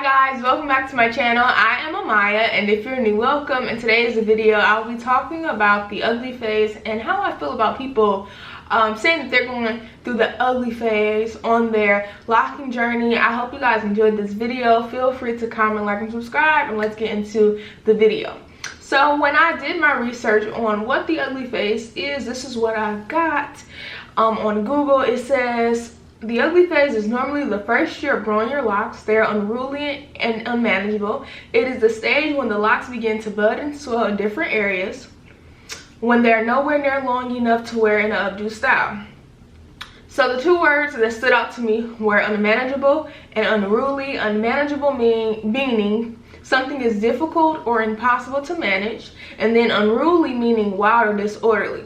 Hi guys, welcome back to my channel. I am Amaya, and if you're new, welcome. In today's video, I'll be talking about the ugly phase and how I feel about people saying that they're going through the ugly phase on their locking journey. I hope you guys enjoyed this video. Feel free to comment, like, and subscribe, and let's get into the video. So when I did my research on what the ugly phase is, this is what I got on Google. It says the ugly phase is normally the first year of growing your locks. They are unruly and unmanageable. It is the stage when the locks begin to bud and swell in different areas, when they are nowhere near long enough to wear in an updo style. So the two words that stood out to me were unmanageable and unruly. Unmanageable meaning something is difficult or impossible to manage, and then unruly meaning wild or disorderly.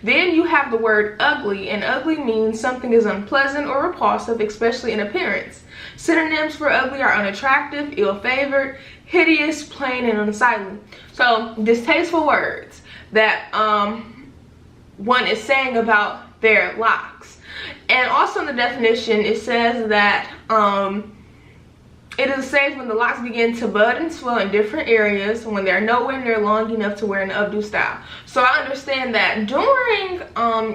Then you have the word ugly, and ugly means something is unpleasant or repulsive, especially in appearance. Synonyms for ugly are unattractive, ill-favored, hideous, plain, and unsightly. So distasteful words that one is saying about their locks. And also in the definition, it says that it is a stage when the locks begin to bud and swell in different areas, when they're nowhere near long enough to wear an updo style. So I understand that during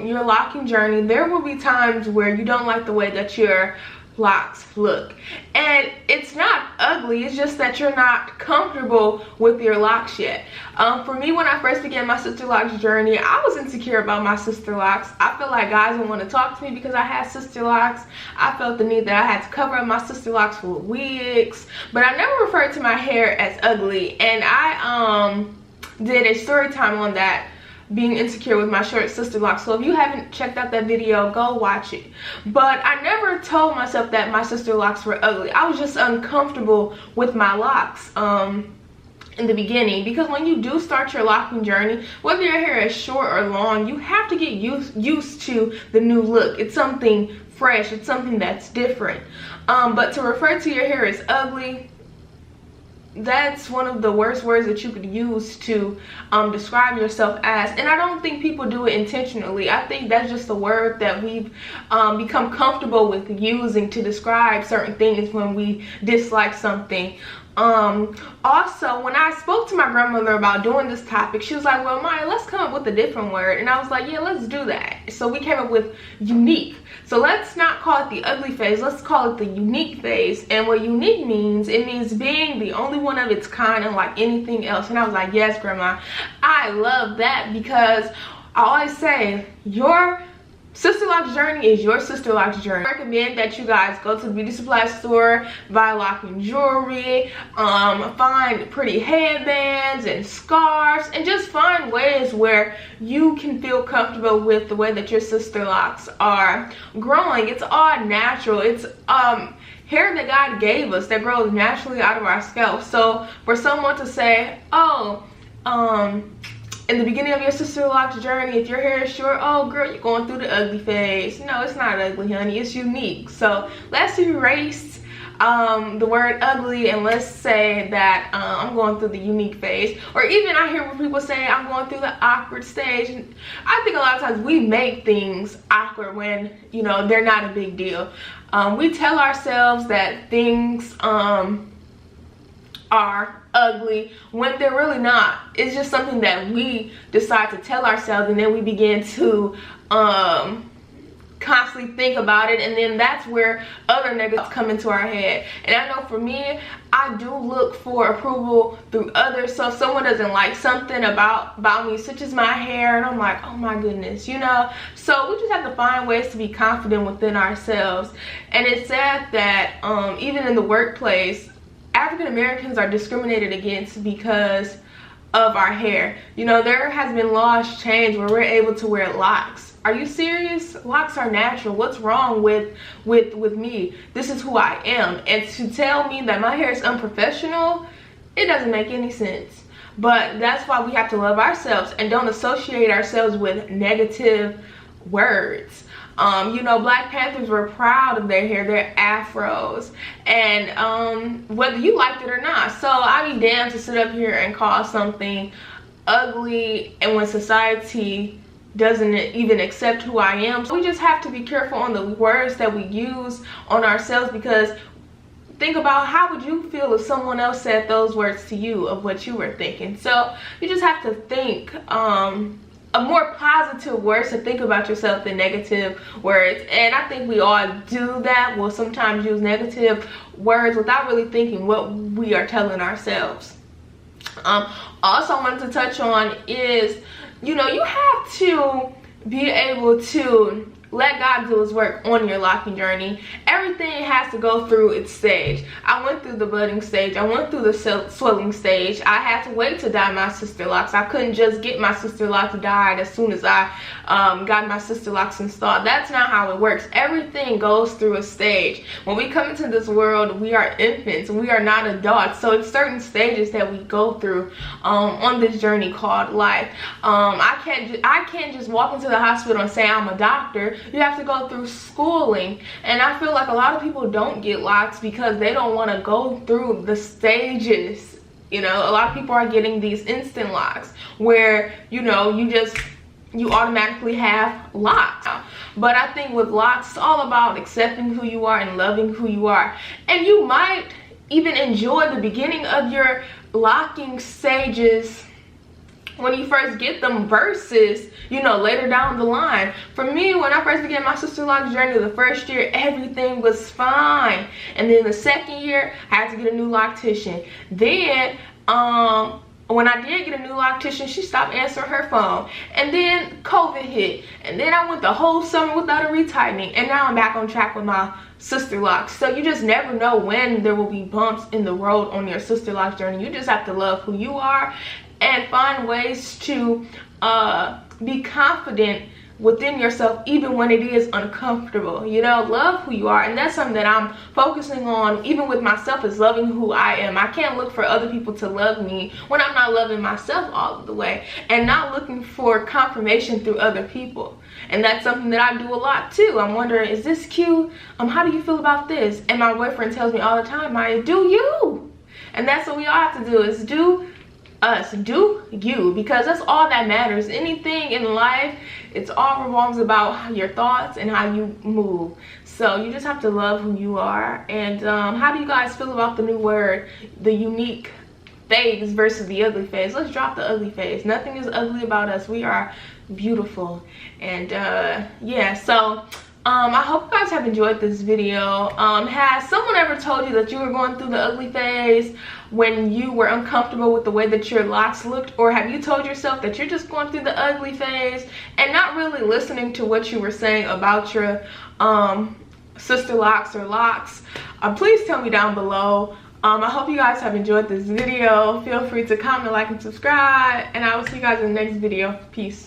your locking journey, there will be times where you don't like the way that your locks look. And it's not ugly, it's just that you're not comfortable with your locks yet. For me, when I first began my Sisterlocks journey, I was insecure about my Sisterlocks. I felt like guys didn't want to talk to me because I had Sisterlocks. I felt the need that I had to cover up my Sisterlocks with wigs. But I never referred to my hair as ugly. And I did a story time on that, being insecure with my short Sisterlocks. So if you haven't checked out that video, go watch it. But I never told myself that my Sisterlocks were ugly. I was just uncomfortable with my locks in the beginning, because when you do start your locking journey, whether your hair is short or long, you have to get used to the new look. It's something fresh, it's something that's different. But to refer to your hair as ugly, that's one of the worst words that you could use to describe yourself as. And I don't think people do it intentionally. I think that's just a word that we've become comfortable with using to describe certain things when we dislike something. Also, when I spoke to my grandmother about doing this topic, she was like, well, Maya, let's come up with a different word. And I was like, yeah, let's do that. So we came up with unique. So let's not call it the ugly phase, let's call it the unique phase. And what unique means, it means being the only one of its kind, unlike anything else. And I was like, yes, Grandma, I love that, because I always say your Sisterlocks journey is your Sisterlocks journey. I recommend that you guys go to the beauty supply store, buy locking jewelry, find pretty headbands and scarves, and just find ways where you can feel comfortable with the way that your Sisterlocks are growing. It's all natural. It's hair that God gave us that grows naturally out of our scalp. So for someone to say, oh, in the beginning of your Sisterlocks journey, if your hair is short, oh girl, you're going through the ugly phase. No, it's not ugly, honey, it's unique. So let's erase the word ugly, and let's say that I'm going through the unique phase. Or even I hear people say I'm going through the awkward stage. And I think a lot of times we make things awkward when, you know, they're not a big deal. We tell ourselves that things are ugly when they're really not. It's just something that we decide to tell ourselves, and then we begin to constantly think about it, and then that's where other negatives come into our head. And I know for me, I do look for approval through others. So if someone doesn't like something about me, such as my hair, and I'm like, oh my goodness, you know. So we just have to find ways to be confident within ourselves. And it's sad that even in the workplace, African Americans are discriminated against because of our hair. You know, there has been laws changed where we're able to wear locks. Are you serious? Locks are natural. What's wrong with me? This is who I am. And to tell me that my hair is unprofessional, it doesn't make any sense. But that's why we have to love ourselves and don't associate ourselves with negative words. You know, Black Panthers were proud of their hair, their afros, and whether you liked it or not. So I'd be damned to sit up here and call something ugly, and when society doesn't even accept who I am. So we just have to be careful on the words that we use on ourselves, because think about how would you feel if someone else said those words to you of what you were thinking. So you just have to think a more positive words to think about yourself than negative words. And I think we all do that. We'll sometimes use negative words without really thinking what we are telling ourselves. Also, I wanted to touch on is, you know, you have to be able to let God do his work on your locking journey. Everything has to go through its stage. I went through the budding stage. I went through the swelling stage. I had to wait to dye my Sisterlocks. I couldn't just get my Sisterlocks dyed as soon as I got my Sisterlocks installed. That's not how it works. Everything goes through a stage. When we come into this world, we are infants. We are not adults. So it's certain stages that we go through on this journey called life. I can't just walk into the hospital and say I'm a doctor. You have to go through schooling, and I feel like a lot of people don't get locks because they don't want to go through the stages. You know, a lot of people are getting these instant locks where, you know, you automatically have locks. But I think with locks, it's all about accepting who you are and loving who you are. And you might even enjoy the beginning of your locking stages when you first get them versus, you know, later down the line. For me, when I first began my Sisterlocks journey, the first year everything was fine, and then the second year I had to get a new loctician. Then when I did get a new loctician, she stopped answering her phone, and then COVID hit, and then I went the whole summer without a retightening, and now I'm back on track with my Sisterlocks. So you just never know when there will be bumps in the road on your Sisterlocks journey. You just have to love who you are and find ways to be confident within yourself even when it is uncomfortable. You know, love who you are. And that's something that I'm focusing on even with myself, is loving who I am. I can't look for other people to love me when I'm not loving myself all of the way, and not looking for confirmation through other people. And that's something that I do a lot too. I'm wondering, is this cute? How do you feel about this? And my boyfriend tells me all the time, Maya, do you. And that's what we all have to do, is do us, do you, because that's all that matters. Anything in life, it's all revolves about your thoughts and how you move. So you just have to love who you are. And how do you guys feel about the new word, the unique phase versus the ugly phase? Let's drop the ugly phase. Nothing is ugly about us. We are beautiful. And yeah, so I hope you guys have enjoyed this video. Has someone ever told you that you were going through the ugly phase when you were uncomfortable with the way that your locks looked? Or have you told yourself that you're just going through the ugly phase and not really listening to what you were saying about your Sisterlocks or locks? Please tell me down below. I hope you guys have enjoyed this video. Feel free to comment, like, and subscribe, and I will see you guys in the next video. Peace.